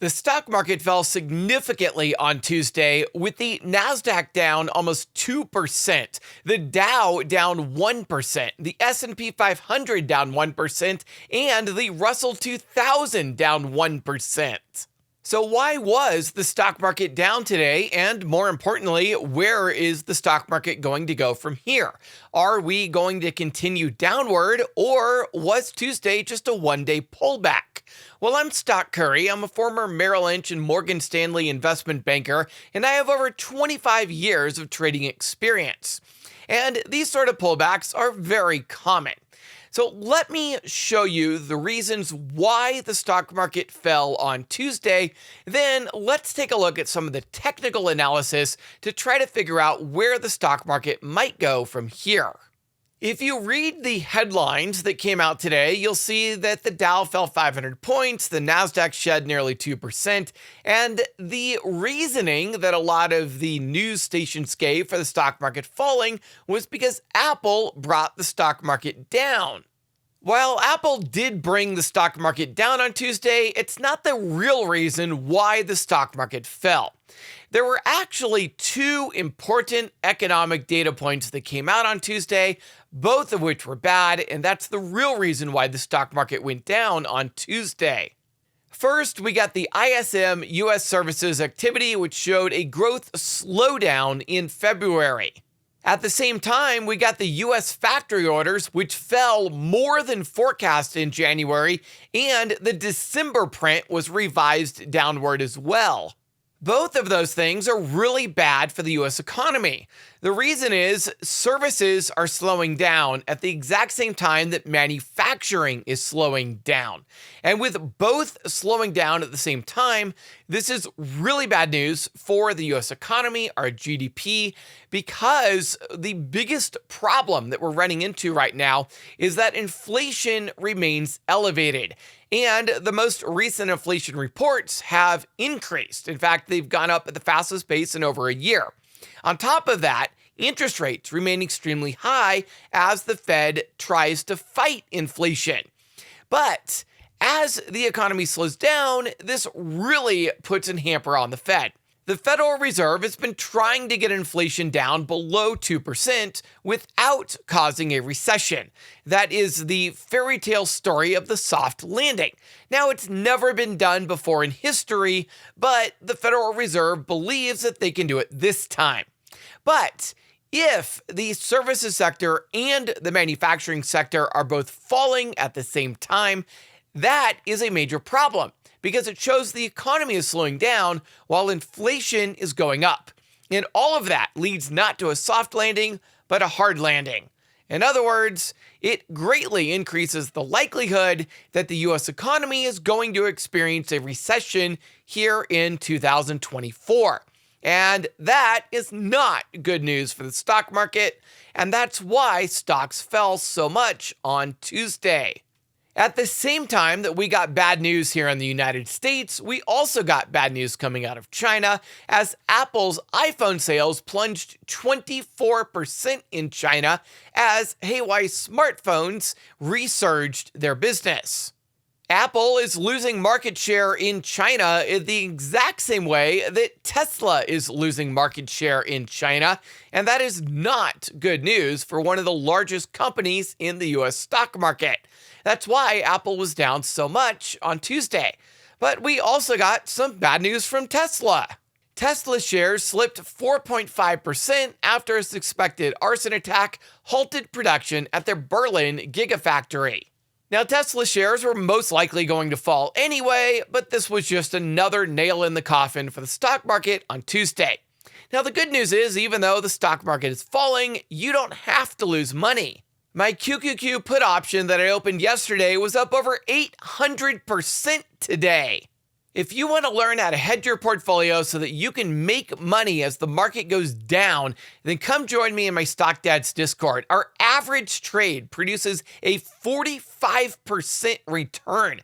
The stock market fell significantly on Tuesday, with the NASDAQ down almost 2%, the Dow down 1%, the S&P 500 down 1%, and the Russell 2000 down 1%. So why was the stock market down today? And more importantly, where is the stock market going to go from here? Are we going to continue downward, or was Tuesday just a one-day pullback? Well, I'm Stock Curry. I'm a former Merrill Lynch and Morgan Stanley investment banker, and I have over 25 years of trading experience. And these sort of pullbacks are very common. So let me show you the reasons why the stock market fell on Tuesday. Then let's take a look at some of the technical analysis to try to figure out where the stock market might go from here. If you read the headlines that came out today, you'll see that the Dow fell 500 points, the NASDAQ shed nearly 2%, and the reasoning that a lot of the news stations gave for the stock market falling was because Apple brought the stock market down. While Apple did bring the stock market down on Tuesday, it's not the real reason why the stock market fell. There were actually two important economic data points that came out on Tuesday, both of which were bad, and that's the real reason why the stock market went down on Tuesday. First, we got the ISM U.S. Services Activity, which showed a growth slowdown in February. At the same time, we got the U.S. factory orders, which fell more than forecast in January, and the December print was revised downward as well. Both of those things are really bad for the U.S. economy. The reason is services are slowing down at the exact same time that manufacturing is slowing down. And with both slowing down at the same time, this is really bad news for the U.S. economy, our GDP, because the biggest problem that we're running into right now is that inflation remains elevated. And the most recent inflation reports have increased. In fact, they've gone up at the fastest pace in over a year. On top of that, interest rates remain extremely high as the Fed tries to fight inflation. But as the economy slows down, this really puts a hamper on the Fed. The Federal Reserve has been trying to get inflation down below 2% without causing a recession. That is the fairy tale story of the soft landing. Now, it's never been done before in history, but the Federal Reserve believes that they can do it this time. But if the services sector and the manufacturing sector are both falling at the same time, that is a major problem, because it shows the economy is slowing down while inflation is going up. And all of that leads not to a soft landing, but a hard landing. In other words, it greatly increases the likelihood that the U.S. economy is going to experience a recession here in 2024. And that is not good news for the stock market, and that's why stocks fell so much on Tuesday. At the same time that we got bad news here in the United States, we also got bad news coming out of China, as Apple's iPhone sales plunged 24% in China as Huawei smartphones resurged their business. Apple is losing market share in China in the exact same way that Tesla is losing market share in China, and that is not good news for one of the largest companies in the U.S. stock market. That's why Apple was down so much on Tuesday. But we also got some bad news from Tesla. Tesla shares slipped 4.5% after a suspected arson attack halted production at their Berlin gigafactory. Now, Tesla shares were most likely going to fall anyway, but this was just another nail in the coffin for the stock market on Tuesday. Now, the good news is, even though the stock market is falling, you don't have to lose money. My QQQ put option that I opened yesterday was up over 800% today. If you want to learn how to hedge your portfolio so that you can make money as the market goes down, then come join me in my Stock Dads Discord. Our average trade produces a 45% return.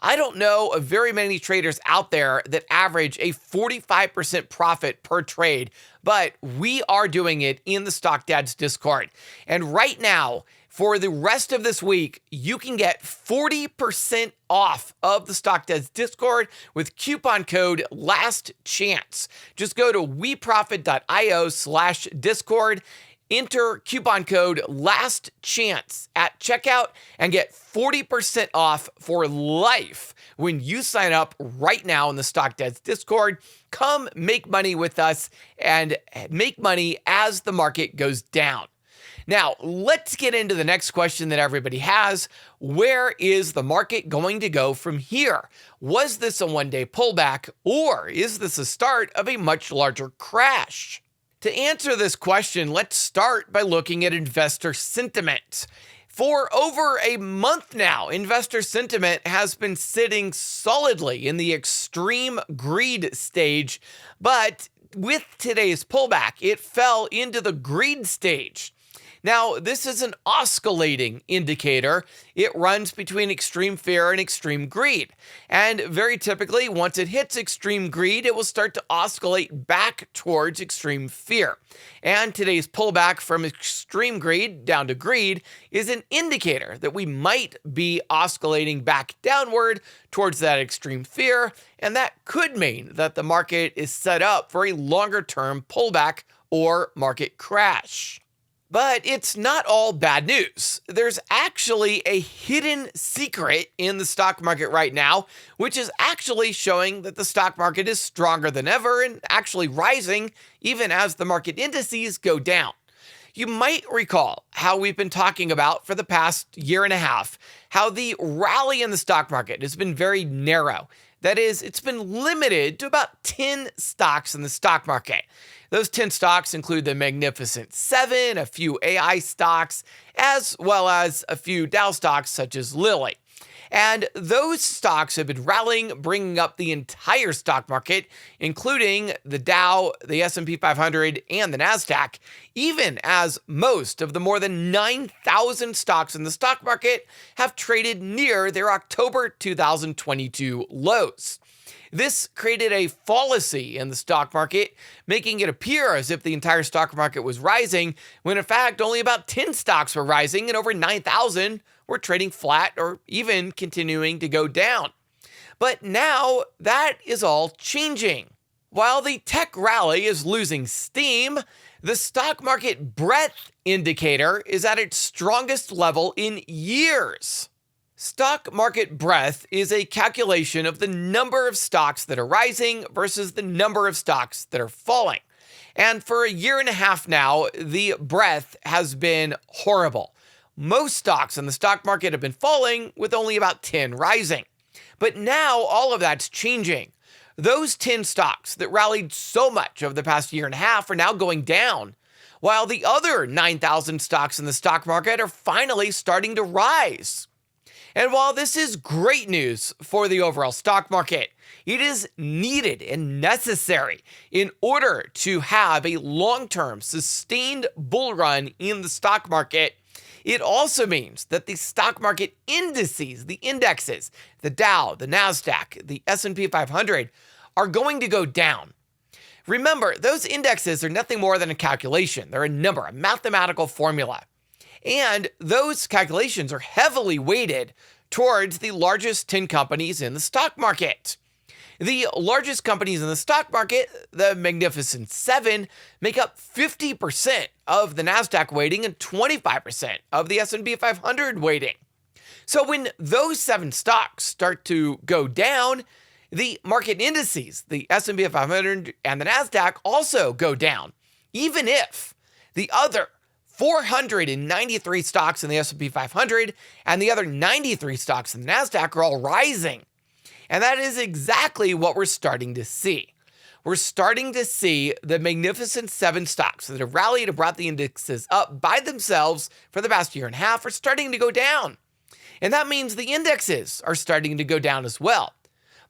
I don't know of very many traders out there that average a 45% profit per trade, but we are doing it in the Stock Dads Discord. And right now, for the rest of this week, you can get 40% off of the Stock Dads Discord with coupon code LASTCHANCE. Just go to weprofit.io/Discord, enter coupon code LASTCHANCE at checkout, and get 40% off for life when you sign up right now in the Stock Dads Discord. Come make money with us and make money as the market goes down. Now, let's get into the next question that everybody has. Where is the market going to go from here? Was this a one-day pullback, or is this the start of a much larger crash? To answer this question, let's start by looking at investor sentiment. For over a month now, investor sentiment has been sitting solidly in the extreme greed stage, but with today's pullback, it fell into the greed stage. Now, this is an oscillating indicator. It runs between extreme fear and extreme greed. And very typically, once it hits extreme greed, it will start to oscillate back towards extreme fear. And today's pullback from extreme greed down to greed is an indicator that we might be oscillating back downward towards that extreme fear. And that could mean that the market is set up for a longer-term pullback or market crash. But it's not all bad news. There's actually a hidden secret in the stock market right now, which is actually showing that the stock market is stronger than ever and actually rising even as the market indices go down. You might recall how we've been talking about for the past year and a half, how the rally in the stock market has been very narrow. That is, it's been limited to about 10 stocks in the stock market. Those 10 stocks include the Magnificent Seven, a few AI stocks, as well as a few Dow stocks such as Lilly. And those stocks have been rallying, bringing up the entire stock market, including the Dow, the S&P 500, and the NASDAQ, even as most of the more than 9,000 stocks in the stock market have traded near their October 2022 lows. This created a fallacy in the stock market, making it appear as if the entire stock market was rising, when in fact only about 10 stocks were rising and over 9,000 were trading flat or even continuing to go down. But now that is all changing. While the tech rally is losing steam, the stock market breadth indicator is at its strongest level in years. Stock market breadth is a calculation of the number of stocks that are rising versus the number of stocks that are falling. And for a year and a half now, the breadth has been horrible. Most stocks in the stock market have been falling, with only about 10 rising. But now all of that's changing. Those 10 stocks that rallied so much over the past year and a half are now going down, while the other 9,000 stocks in the stock market are finally starting to rise. And while this is great news for the overall stock market, it is needed and necessary in order to have a long-term sustained bull run in the stock market. It also means that the stock market indices, the indexes, the Dow, the NASDAQ, the S&P 500 are going to go down. Remember, those indexes are nothing more than a calculation. They're a number, a mathematical formula. And those calculations are heavily weighted towards the largest 10 companies in the stock market. The largest companies in the stock market, the Magnificent Seven, make up 50% of the NASDAQ weighting and 25% of the S&P 500 weighting. So when those 7 stocks start to go down, the market indices, the S&P 500 and the NASDAQ, also go down, even if the other 493 stocks in the S&P 500 and the other 93 stocks in the NASDAQ are all rising. And that is exactly what we're starting to see. We're starting to see the Magnificent Seven stocks that have rallied and brought the indexes up by themselves for the past year and a half are starting to go down. And that means the indexes are starting to go down as well.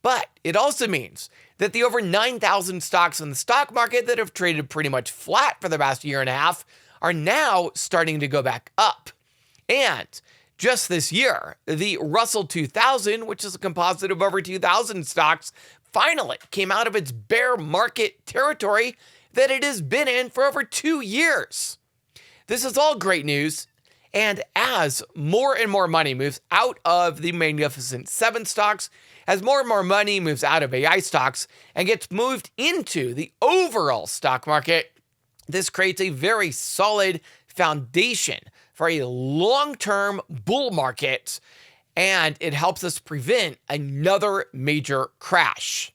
But it also means that the over 9,000 stocks in the stock market that have traded pretty much flat for the past year and a half are now starting to go back up. And Just this year, the Russell 2000, which is a composite of over 2,000 stocks, finally came out of its bear market territory that it has been in for over 2 years. This is all great news, and as more and more money moves out of the Magnificent Seven stocks, as more and more money moves out of AI stocks and gets moved into the overall stock market, this creates a very solid foundation for a long-term bull market, and it helps us prevent another major crash.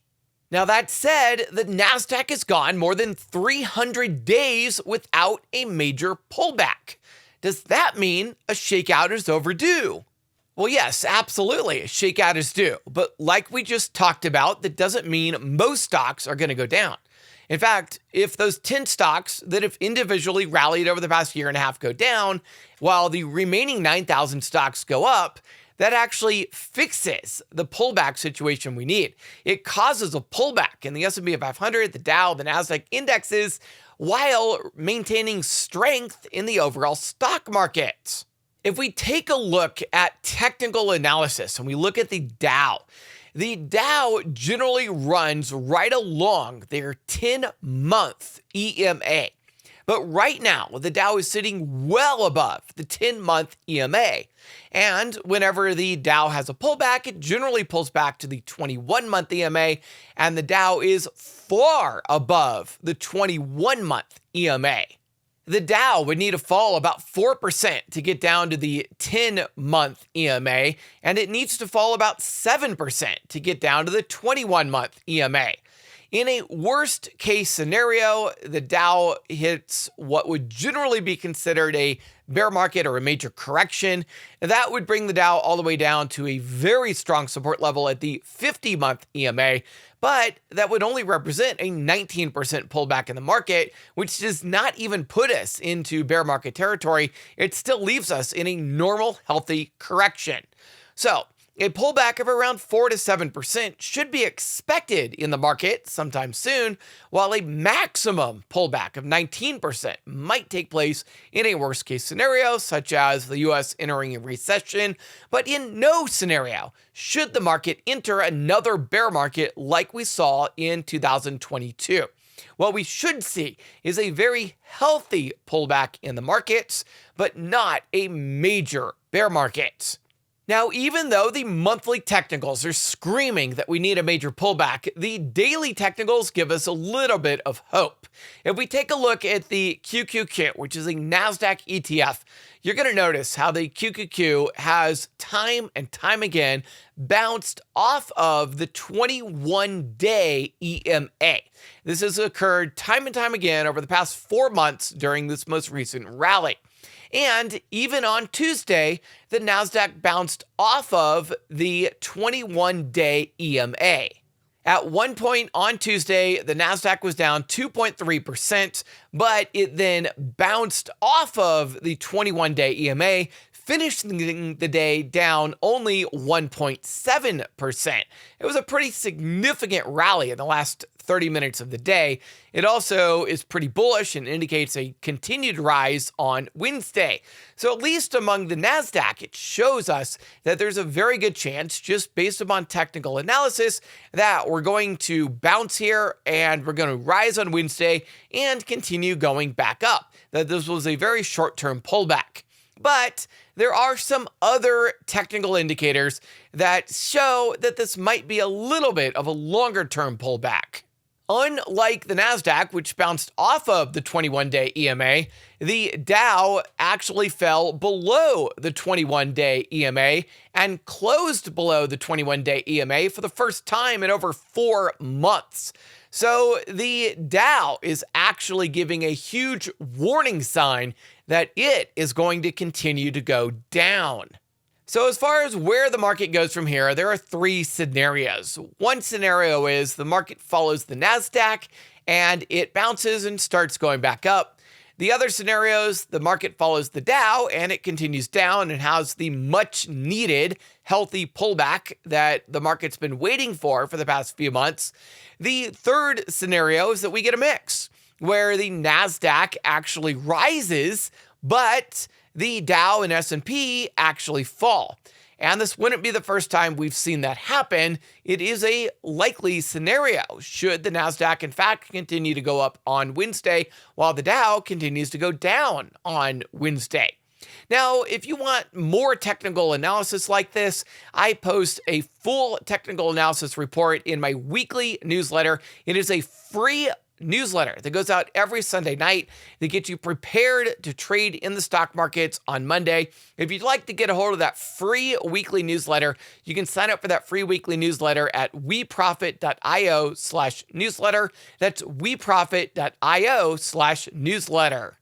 Now, that said, the NASDAQ has gone more than 300 days without a major pullback. Does that mean a shakeout is overdue? Well, yes, absolutely, a shakeout is due. But like we just talked about, that doesn't mean most stocks are going to go down. In fact, if those 10 stocks that have individually rallied over the past year and a half go down, while the remaining 9,000 stocks go up, that actually fixes the pullback situation we need. It causes a pullback in the S&P 500, the Dow, the NASDAQ indexes, while maintaining strength in the overall stock market. If we take a look at technical analysis and we look at the Dow generally runs right along their 10-month EMA. But right now, the Dow is sitting well above the 10-month EMA. And whenever the Dow has a pullback, it generally pulls back to the 21-month EMA, and the Dow is far above the 21-month EMA. The Dow would need to fall about 4% to get down to the 10-month EMA, and it needs to fall about 7% to get down to the 21-month EMA. In a worst case scenario, the Dow hits what would generally be considered a bear market or a major correction. That would bring the Dow all the way down to a very strong support level at the 50-month EMA, but that would only represent a 19% pullback in the market, which does not even put us into bear market territory. It still leaves us in a normal, healthy correction. So, a pullback of around 4 to 7% should be expected in the market sometime soon, while a maximum pullback of 19% might take place in a worst case scenario, such as the US entering a recession, but in no scenario should the market enter another bear market like we saw in 2022. What we should see is a very healthy pullback in the markets, but not a major bear market. Now, even though the monthly technicals are screaming that we need a major pullback, the daily technicals give us a little bit of hope. If we take a look at the QQQ, which is a NASDAQ ETF, you're going to notice how the QQQ has time and time again bounced off of the 21-day EMA. This has occurred time and time again over the past 4 months during this most recent rally. And even on Tuesday, the NASDAQ bounced off of the 21-day EMA. At one point on Tuesday, the NASDAQ was down 2.3%, but it then bounced off of the 21-day EMA, finishing the day down only 1.7%. It was a pretty significant rally in the last 30 minutes of the day. It also is pretty bullish and indicates a continued rise on Wednesday. So at least among the NASDAQ, it shows us that there's a very good chance, just based upon technical analysis, that we're going to bounce here and we're going to rise on Wednesday and continue going back up. That this was a very short-term pullback. But there are some other technical indicators that show that this might be a little bit of a longer-term pullback. Unlike the NASDAQ, which bounced off of the 21-day EMA, the Dow actually fell below the 21-day EMA and closed below the 21-day EMA for the first time in over 4 months. So the Dow is actually giving a huge warning sign that it is going to continue to go down. So as far as where the market goes from here, there are 3 scenarios. One scenario is the market follows the NASDAQ and it bounces and starts going back up. The other scenarios, the market follows the Dow and it continues down and has the much needed healthy pullback that the market's been waiting for the past few months. The third scenario is that we get a mix where the NASDAQ actually rises, but the Dow and S&P actually fall. And this wouldn't be the first time we've seen that happen. It is a likely scenario should the NASDAQ in fact continue to go up on Wednesday while the Dow continues to go down on Wednesday. Now, if you want more technical analysis like this, I post a full technical analysis report in my weekly newsletter. It is a free newsletter that goes out every Sunday night that gets you prepared to trade in the stock markets on Monday. If you'd like to get a hold of that free weekly newsletter, you can sign up for that free weekly newsletter at weprofit.io/newsletter. That's weprofit.io/newsletter.